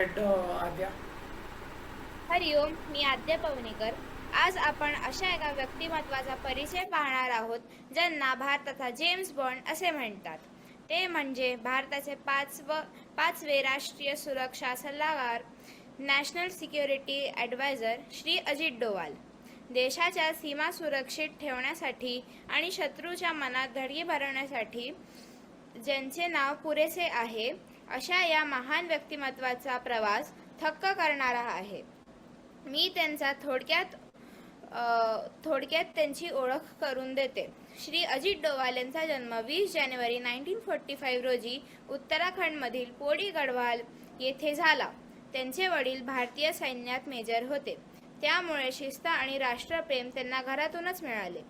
आद्या. हरिओम, मी आद्या पवनीकर. आज आपण अशा एका व्यक्तिमत्वाचा परिचय पाहणार आहोत ज्यांना भारताचा जेम्स बॉन्ड असे म्हणतात. ते म्हणजे भारताचे पाचवे राष्ट्रीय सुरक्षा सल्लागार, national security adviser Shri Ajit Doval. देशाच्या सीमा सुरक्षित ठेवण्यासाठी आणि शत्रूच्या मनात धडकी भरवण्यासाठी ज्यांचे नाव पुरेसे आहे, अशा या महान व्यक्तिमत्वाचा प्रवास थक्क करणारा आहे. मी त्यांचा थोडक्यात त्यांची ओळख करून देते. श्री अजित डोवाल यांचा जन्म 20 जानेवारी 1945 रोजी उत्तराखंडमधील पोडी गढवाल येथे झाला. त्यांचे वडील भारतीय सैन्यात मेजर होते, त्यामुळे शिस्त आणि राष्ट्रप्रेम त्यांना घरातूनच मिळाले.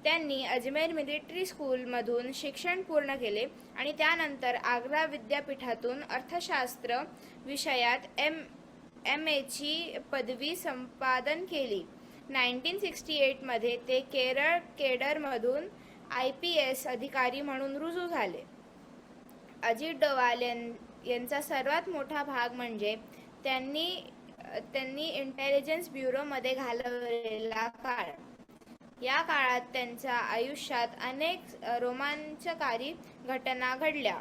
त्यांनी अजमेर मिलिटरी स्कूलमधून शिक्षण पूर्ण केले आणि त्यानंतर आग्रा विद्यापीठातून अर्थशास्त्र विषयात MA ची पदवी संपादन केली. 1968 मध्ये ते केरळ केडरमधून IPS अधिकारी म्हणून रुजू झाले. अजित डोवाल यांचा सर्वात मोठा भाग म्हणजे त्यांनी इंटेलिजन्स ब्युरोमध्ये घालवलेला काळ. या काळात त्यांच्या आयुष्यात अनेक रोमांचकारी घटना घडल्या.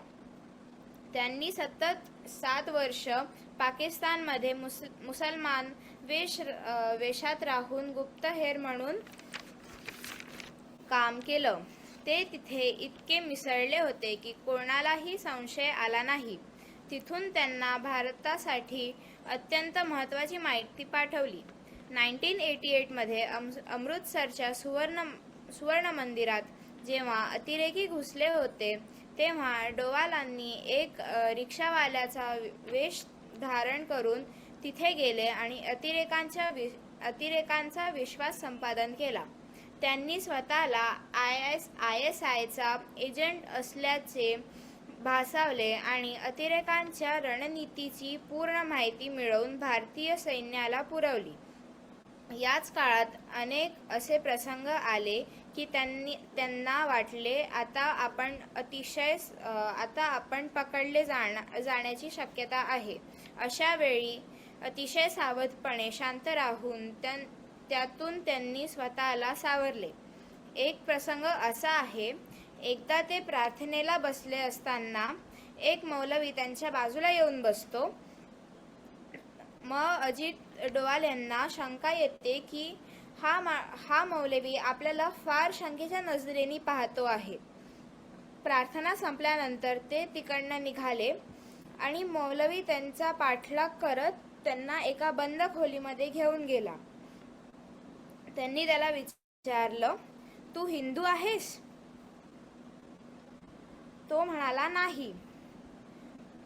त्यांनी सतत 7 वर्ष पाकिस्तानमध्ये मुसलमान वेशात राहून गुप्तहेर म्हणून काम केलं. ते तिथे इतके मिसळले होते की कोणालाही संशय आला नाही. तिथून त्यांना भारतासाठी अत्यंत महत्त्वाची माहिती पाठवली. 1988 मध्ये अमृतसरच्या सुवर्ण मंदिरात जेव्हा अतिरेकी घुसले होते, तेव्हा डोवालांनी एक रिक्षावाल्याचा वेश धारण करून तिथे गेले आणि अतिरेकांचा विश्वास संपादन केला. त्यांनी स्वतःला ISIचा एजंट असल्याचे भासवले आणि अतिरेकांच्या रणनीतीची पूर्ण माहिती मिळवून भारतीय सैन्याला पुरवली. याच काळात अनेक असे प्रसंग आले की त्यांना वाटले आता आपण पकडले जाण्याची शक्यता आहे. अशा वेळी अतिशय सावधपणे शांत राहून त्यातून त्यांनी स्वतःला सावरले. एक प्रसंग असा आहे, एकदा ते प्रार्थनेला बसले असताना एक मौलवी त्यांच्या बाजूला येऊन बसतो. मग अजित डोवाल यांना शंका येते की हा मौलवी आपल्याला फार शंकेच्या नजरेने पाहतो आहे. प्रार्थना संपल्यानंतर ते तिकडनं निघाले आणि मौलवी त्यांचा पाठलाग करत त्यांना एका बंद खोलीमध्ये घेऊन गेला. त्यांनी त्याला विचारलं, तू हिंदू आहेस? तो म्हणाला, नाही.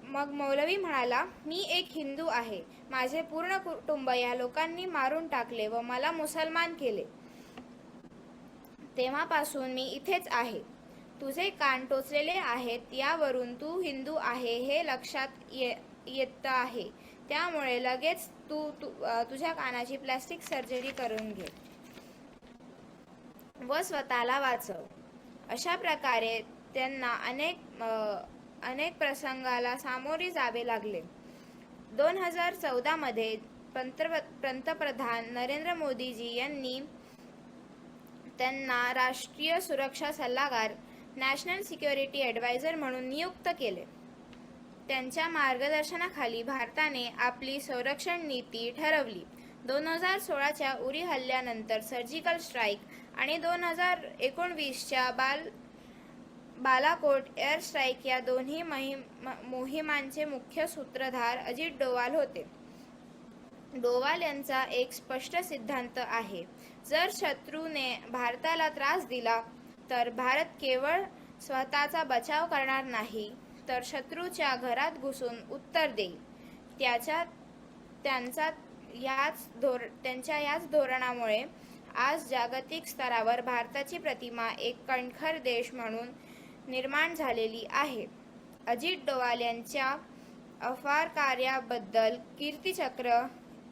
मग मौलवी म्हणाला, मी एक हिंदू आहे. माझे पूर्ण कुटुंब या लोकांनी मारून टाकले व मला मुसलमान केले. तेव्हापासून मी इथेच आहे. तुझे कान टोचलेले आहेत, यावरून तू हिंदू आहे हे लक्षात येत आहे. त्यामुळे लगेच तुझ्या कानाची प्लॅस्टिक सर्जरी करून घे व स्वतःला वाचव. अशा प्रकारे त्यांना अनेक प्रसंगाला सामोरे जावे लागले. 2014 मध्ये पंतप्रधान नरेंद्र मोदीजी यांनी त्यांना राष्ट्रीय सुरक्षा सल्लागार, नॅशनल सिक्युरिटी ॲडवायझर म्हणून नियुक्त केले. त्यांच्या मार्गदर्शनाखाली भारताने आपली संरक्षण नीती ठरवली. 2016च्या उरी हल्ल्यानंतर सर्जिकल स्ट्राईक आणि 2019च्या बालाकोट एअर स्ट्राईक या दोन्ही मोहिमांचे मुख्य सूत्रधार अजित डोवाल होते. डोवाल यांचा एक स्पष्ट सिद्धांत आहे, जर शत्रूने भारताला त्रास दिला तर भारत केवळ स्वतःचा बचाव करणार नाही, तर शत्रूच्या घरात घुसून उत्तर देईल. त्यांच्या याच धोरणामुळे आज जागतिक स्तरावर भारताची प्रतिमा एक कणखर देश म्हणून निर्माण झालेली आहे. अजित डोवाल यांच्या अफाट कार्याबद्दल कीर्तिचक्र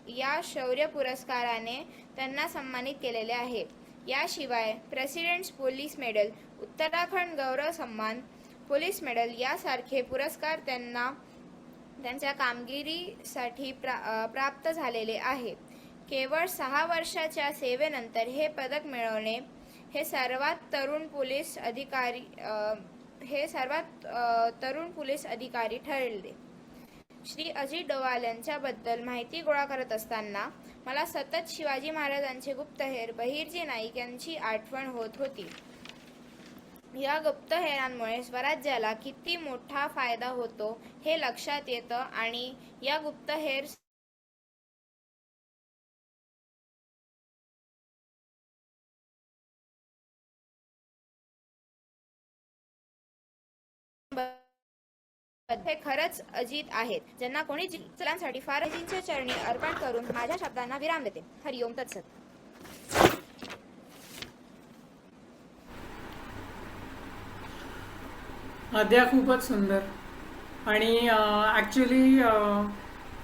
या शौर्य पुरस्काराने त्यांना सन्मानित केलेले आहे. याशिवाय प्रेसिडेंट्स पोलीस मेडल, उत्तराखंड गौरव सन्मान पोलीस मेडल यासारखे पुरस्कार त्यांना त्यांच्या कामगिरीसाठी प्राप्त झालेले आहे. केवळ 6 वर्षाच्या सेवेनंतर हे पदक मिळवणे हे सर्वात तरुण पोलीस अधिकारी ठरले. श्री अजित डोवाल यांच्याबद्दल माहिती गोळा करत असताना मला सतत शिवाजी महाराजांचे गुप्तहेर बहिर्जी नाईक यांची आठवण होत होती. या गुप्तहेरांमुळे स्वराज्याला किती मोठा फायदा होतो हे लक्षात येतं आणि या गुप्तहेर हे खरंच अजित आहेत, ज्यांना कोणी चलांसाठी फार अजिंच्या चरणी अर्पण करून माझ्या शब्दांना विराम देते. हरिओम तत्सत. अद्या खूपच सुंदर. आणि ॲक्च्युली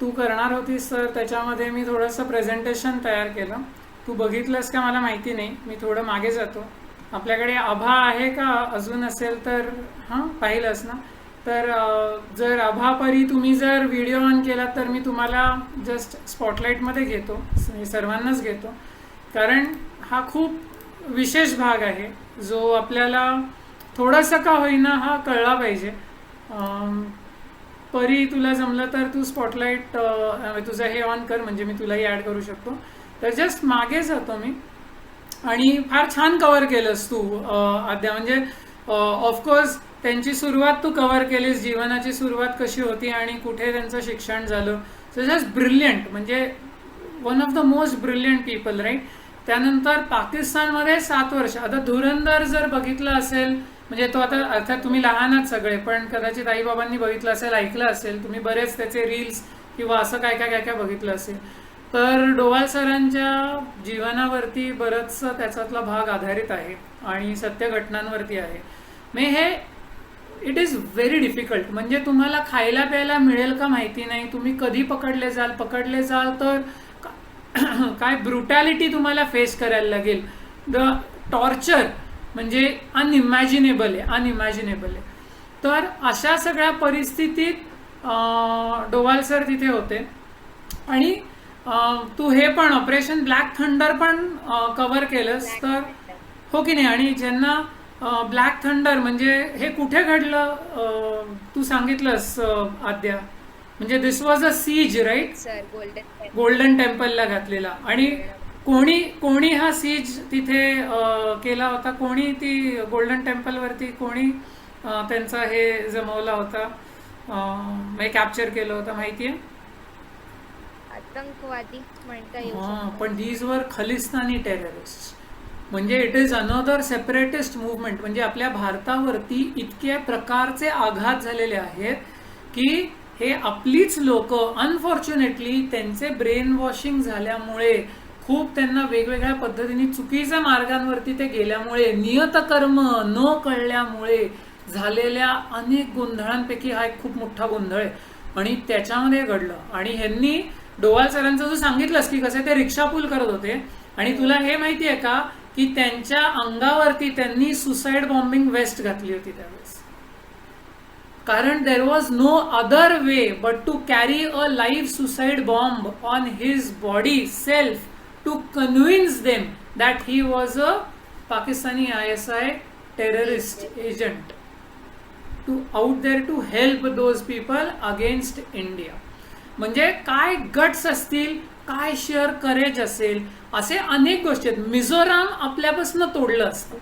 तू करणार होतीस तर त्याच्यामध्ये मी थोडंसं प्रेझेंटेशन तयार केलं. तू बघितलंस का मला माहिती नाही, मी थोडं मागे जातो. आपल्याकडे आभा आहे का अजून असेल तर हां पाहिलंस ना. तर जर आभापरी तुम्ही जर व्हिडिओ ऑन केला तर मी तुम्हाला जस्ट स्पॉटलाईटमध्ये घेतो, सर्वांनाच घेतो, कारण हा खूप विशेष भाग आहे जो आपल्याला थोडासा का होईना हा कळला पाहिजे. परी तुला जमलं तर तू स्पॉटलाईट तुझं हे ऑन कर, म्हणजे मी तुलाही ॲड करू शकतो. तर जस्ट मागे जातो मी. आणि फार छान कव्हर केलंस तू आद्या. म्हणजे ऑफकोर्स त्यांची सुरुवात तू कव्हर केलीस, जीवनाची सुरुवात कशी होती आणि कुठे त्यांचं शिक्षण झालं. सो जस्ट ब्रिलियंट, म्हणजे one of the most brilliant people, right. त्यानंतर पाकिस्तानमध्ये 7 वर्ष. आता धुरंधर जर बघितलं असेल, म्हणजे तो आता अर्थात तुम्ही लहानच सगळे, पण कदाचित आईबाबांनी बघितलं असेल, ऐकलं असेल तुम्ही, बरेच त्याचे रील्स किंवा असं काय काय काय काय बघितलं असेल. तर डोवाल सरांच्या जीवनावरती बरंचसं त्याच्यातला भाग आधारित आहे आणि सत्य घटनांवरती आहे. मे हे इट इज व्हेरी डिफिकल्ट. म्हणजे तुम्हाला खायला प्यायला मिळेल का माहिती नाही, तुम्ही कधी पकडले जाल तर काय ब्रुटॅलिटी तुम्हाला फेस करायला लागेल. द टॉर्चर म्हणजे अनइमॅजिनेबल आहे. तर अशा सगळ्या परिस्थितीत डोवाल सर तिथे होते. आणि तू हे पण ऑपरेशन ब्लॅक थंडर पण कव्हर केलंस, तर हो की नाही. आणि ज्यांना ब्लॅक थंडर म्हणजे हे कुठे घडलं तू सांगितलंस आद्या. म्हणजे this was a siege, right. Golden टेम्पलला घातलेला. आणि कोणी हा सीज तिथे केला होता, कोणी ती गोल्डन टेम्पलवरती कोणी त्यांचा हे जमवला होता, कॅप्चर केलं होतं, माहितीये? आतंकवादी म्हणता येईल. पण दीज वर खलिस्तानी टेररिस्ट. म्हणजे it is another separatist movement. म्हणजे आपल्या भारतावरती इतक्या प्रकारचे आघात झालेले आहेत की हे आपलीच लोक अनफॉर्च्युनेटली त्यांचे ब्रेन वॉशिंग झाल्यामुळे, खूप त्यांना वेगवेगळ्या पद्धतीने चुकीच्या मार्गांवरती ते गेल्यामुळे, नियतकर्म न कळल्यामुळे झालेल्या अनेक गोंधळांपैकी हा एक खूप मोठा गोंधळ आहे. आणि त्याच्यामध्ये घडलं. आणि ह्यांनी डोवाल सरांचं जो सांगितलंस की कसे ते रिक्षा पूल करत होते. आणि तुला हे माहिती आहे का की त्यांच्या अंगावरती त्यांनी सुसाईड बॉम्बिंग वेस्ट घातली होती त्यावेळेस. कारण there was no other way but to carry a live suicide bomb on his body self to convince them that he was a Pakistani ISI terrorist agent to out there to help those people against India. म्हणजे काय guts असतील, काय share courage असेल, असे अनेक गोष्टी आहेत. मिझोराम आपल्यापासून तोडलं असतं,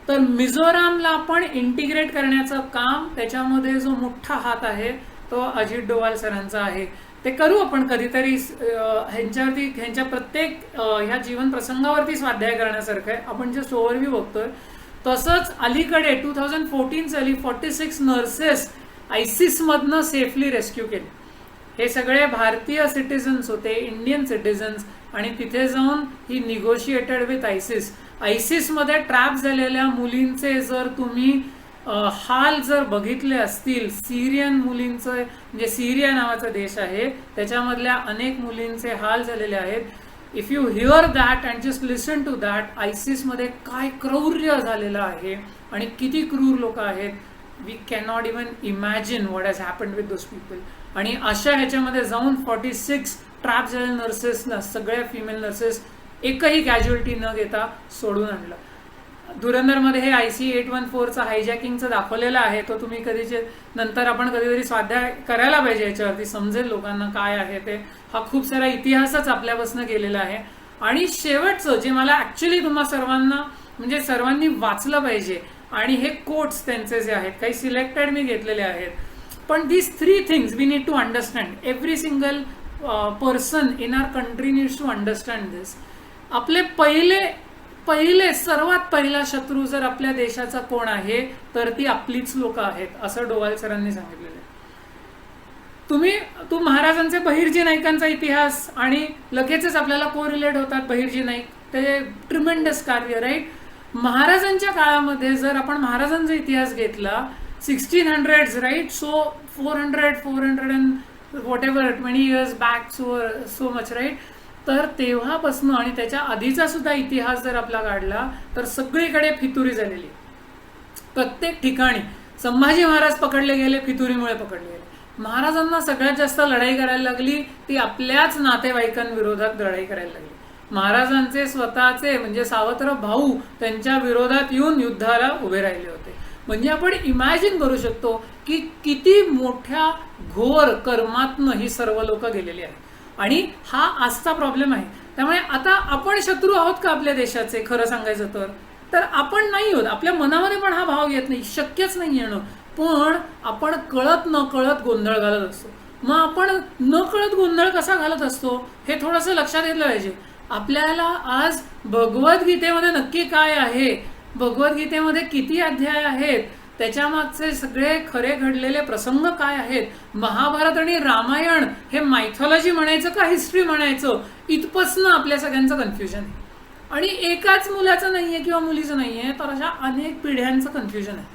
तर मिझोरामला पण इंटिग्रेट करण्याचं काम त्याच्यामध्ये जो मोठा हात आहे तो अजित डोवाल सरांचा आहे. ते करू आपण कधीतरी. ह्यांच्या प्रत्येक ह्या जीवन प्रसंगावरती स्वाध्याय करण्यासारखं आहे. आपण जे ओव्हरव्ह्यू बघतोय. तसंच अलीकडे 2014 साली 46 नर्सेस ISIS मधनं सेफली रेस्क्यू केले. हे सगळे भारतीय सिटिझन्स होते, इंडियन सिटिझन्स. आणि तिथे जाऊन ही निगोशिएटेड विथ ISIS मध्ये ट्रॅप झालेल्या मुलींचे जर तुम्ही हाल जर बघितले असतील, सिरियन मुलींचं, म्हणजे सिरिया नावाचा देश आहे त्याच्यामधल्या अनेक मुलींचे हाल झालेले आहेत. If you hear that and just listen to that, ISIS मध्ये काय क्रौर्य झालेलं आहे आणि किती क्रूर लोक आहेत. We cannot even imagine what has happened with those people. आणि अशा ह्याच्यामध्ये जाऊन 46 ट्रॅप झालेल्या नर्सेसना, सगळ्या फिमेल नर्सेस एकही कॅज्युअलिटी न घेता सोडून आणलं. धुरंधरमध्ये हे IC-814चा हायजॅकिंगचं दाखवलेलं आहे. तो तुम्ही नंतर आपण कधीतरी स्वाध्याय करायला पाहिजे, याच्यावरती समजेल लोकांना काय आहे ते. हा खूप सारा इतिहासच आपल्यापासून गेलेला आहे. आणि शेवटचं जे मला ऍक्च्युली तुम्हा सर्वांना म्हणजे सर्वांनी वाचलं पाहिजे, आणि हे कोट्स त्यांचे जे आहेत काही सिलेक्टेड मी घेतलेले आहेत, पण these 3 things we need to understand. Every single person in our country needs to understand this. आपले पहिले सर्वात पहिला शत्रू जर आपल्या देशाचा कोण आहे तर ती आपलीच लोक आहेत, असं डोवाल सरांनी सांगितलेलं आहे. तू महाराजांचे बहिर्जी नाईकांचा इतिहास आणि लगेचच आपल्याला कोरिलेट होतात बहिर्जी नाईक, ते ट्रिमेंडस कार्य, राईट. महाराजांच्या काळामध्ये जर आपण महाराजांचा इतिहास घेतला 1600s, right, so 400 and whatever 20 years back, so much, right. तर तेव्हापासून आणि त्याच्या आधीचा सुद्धा इतिहास जर आपला काढला तर सगळीकडे फितुरी झालेली. प्रत्येक ठिकाणी संभाजी महाराज पकडले गेले, फितुरीमुळे पकडले गेले. महाराजांना सगळ्यात जास्त लढाई करायला लागली ती आपल्याच नातेवाईकांविरोधात लढाई करायला लागली. महाराजांचे स्वतःचे म्हणजे सावत्र भाऊ त्यांच्या विरोधात येऊन युद्धाला उभे राहिले होते. म्हणजे आपण इमॅजिन करू शकतो की किती मोठ्या घोर कर्मातनं ही सर्व लोक गेलेली आहेत. आणि हा आजचा प्रॉब्लेम आहे. त्यामुळे आता आपण शत्रू आहोत का आपल्या देशाचे, खरं सांगायचं तर आपण नाही आहोत. आपल्या मनामध्ये पण हा भाव येत नाही, शक्यच नाही येणं. पण आपण कळत न कळत गोंधळ घालत असतो. मग आपण न कळत गोंधळ कसा घालत असतो हे थोडंसं लक्षात घेतलं पाहिजे. आपल्याला आज भगवद्गीतेमध्ये नक्की काय आहे, भगवद्गीतेमध्ये किती अध्याय आहेत, त्याच्यामागचे सगळे खरे घडलेले प्रसंग काय आहेत, महाभारत आणि रामायण हे मायथॉलॉजी म्हणायचं का हिस्ट्री म्हणायचं, इथपासनं आपल्या सगळ्यांचं कन्फ्युजन आहे. आणि एकाच मुलाचं नाहीये किंवा मुलीचं नाहीये, तर अशा अनेक पिढ्यांचं कन्फ्युजन आहे.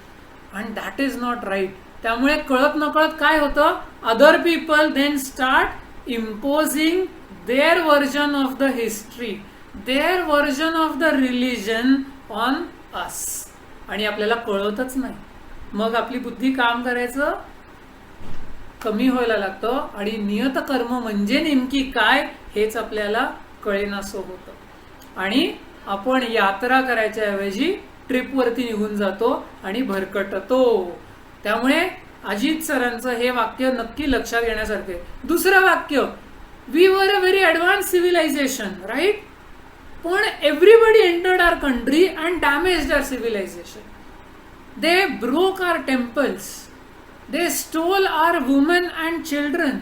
And that is not right. त्यामुळे कळत न कळत काय होतं, other people then start imposing their version of the history, their version of the religion on us. आणि आपल्याला कळतच नाही. मग आपली बुद्धी काम करायचं कमी व्हायला लागतं आणि नियत कर्म म्हणजे नेमकी काय हेच आपल्याला कळेनासं होतं. आणि आपण यात्रा करायच्या ऐवजी ट्रिपवरती निघून जातो आणि भरकटतो. त्यामुळे अजित सरांचं हे वाक्य नक्की लक्षात घेण्यासारखं आहे. दुसरं वाक्य, we were a very advance civilisation, right, पण everybody entered our country and damaged our civilisation. They broke our temples. They stole our women and children.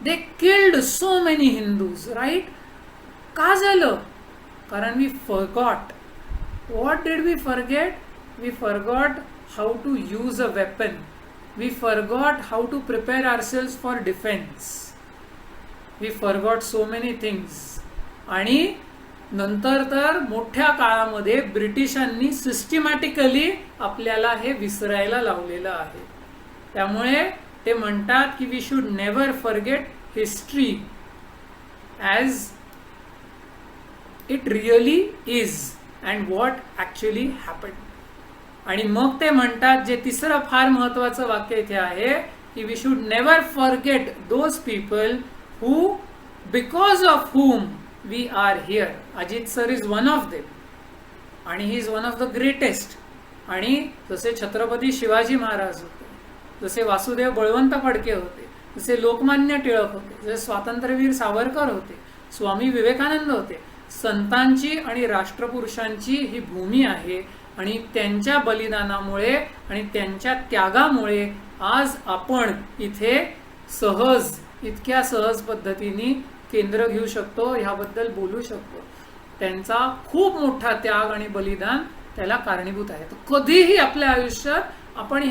They killed so many Hindus, right? का झालं? कारण we forgot. What did we forget? We forgot how to use a weapon. We forgot how to prepare ourselves for defense. We forgot so many things. आणि नंतर तर मोठ्या काळामध्ये ब्रिटिशांनी systematically आपल्याला हे विसरायला लावलेलं आहे. त्यामुळे ते म्हणतात की we should never forget history as it really is and what actually happen. आणि मग ते म्हणतात, जे तिसरं फार महत्वाचं वाक्य इथे आहे की we should never forget those people who because of whom we are here. Ajit sir is one of them आणि he is one of the greatest. आणि जसे छत्रपती शिवाजी महाराज होते, जसे वासुदेव बळवंत फडके होते, जसे लोकमान्य टिळक होते, जसे स्वातंत्र्यवीर सावरकर होते, स्वामी विवेकानंद होते, संतांची आणि राष्ट्रपुरुषांची ही भूमी आहे. आणि त्यांच्या बलिदानामुळे आणि त्यांच्या त्यागामुळे आज आपण इथे इतक्या सहज पद्धतीने केंद्र घेऊ शकतो, ह्याबद्दल बोलू शकतो. त्यांचा खूप मोठा त्याग आणि बलिदान त्याला कारणीभूत आहे. तर कधीही आपल्या आयुष्यात आपण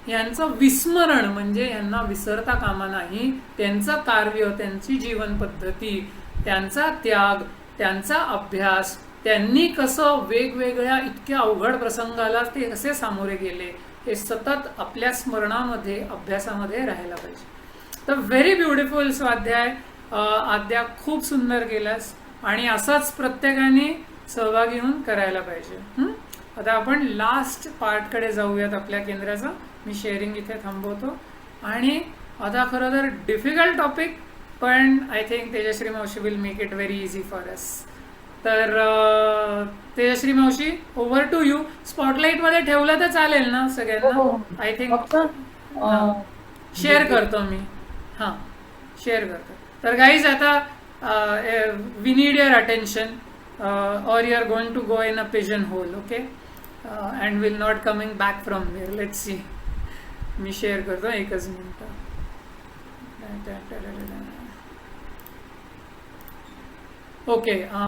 ह्यांचं विस्मरण म्हणजे ह्यांना विसरता कामा नाही. त्यांचं कार्य, त्यांची जीवन पद्धती, त्यांचा त्याग, त्यांचा अभ्यास, त्यांनी कसं वेगवेगळ्या इतक्या अवघड प्रसंगाला ते कसे सामोरे गेले, हे सतत आपल्या स्मरणामध्ये, अभ्यासामध्ये राहायला पाहिजे. तर व्हेरी ब्युटिफुल स्वाध्याय. आद्या खूप सुंदर केलास आणि असाच प्रत्येकाने सहभागी होऊन करायला पाहिजे. आता आपण लास्ट पार्टकडे जाऊयात आपल्या केंद्राचा. मी शेअरिंग इथे थांबवतो आणि आता खरं तर डिफिकल्ट टॉपिक, पण आय थिंक तेजश्री मावशी will make it very easy for us. तर तेजश्री मावशी, ओव्हर टू यू. स्पॉटलाईटमध्ये ठेवलं तर चालेल ना हो सगळ्यांना? हो आय थिंक फक्त शेअर करतो मी. हां, शेअर करतो. तर गाईज, आता we need your attention or you are going to go in a pigeonhole, okay? And will not coming back from there. Let's see. Me share करतो एकच मिनिट. ओके.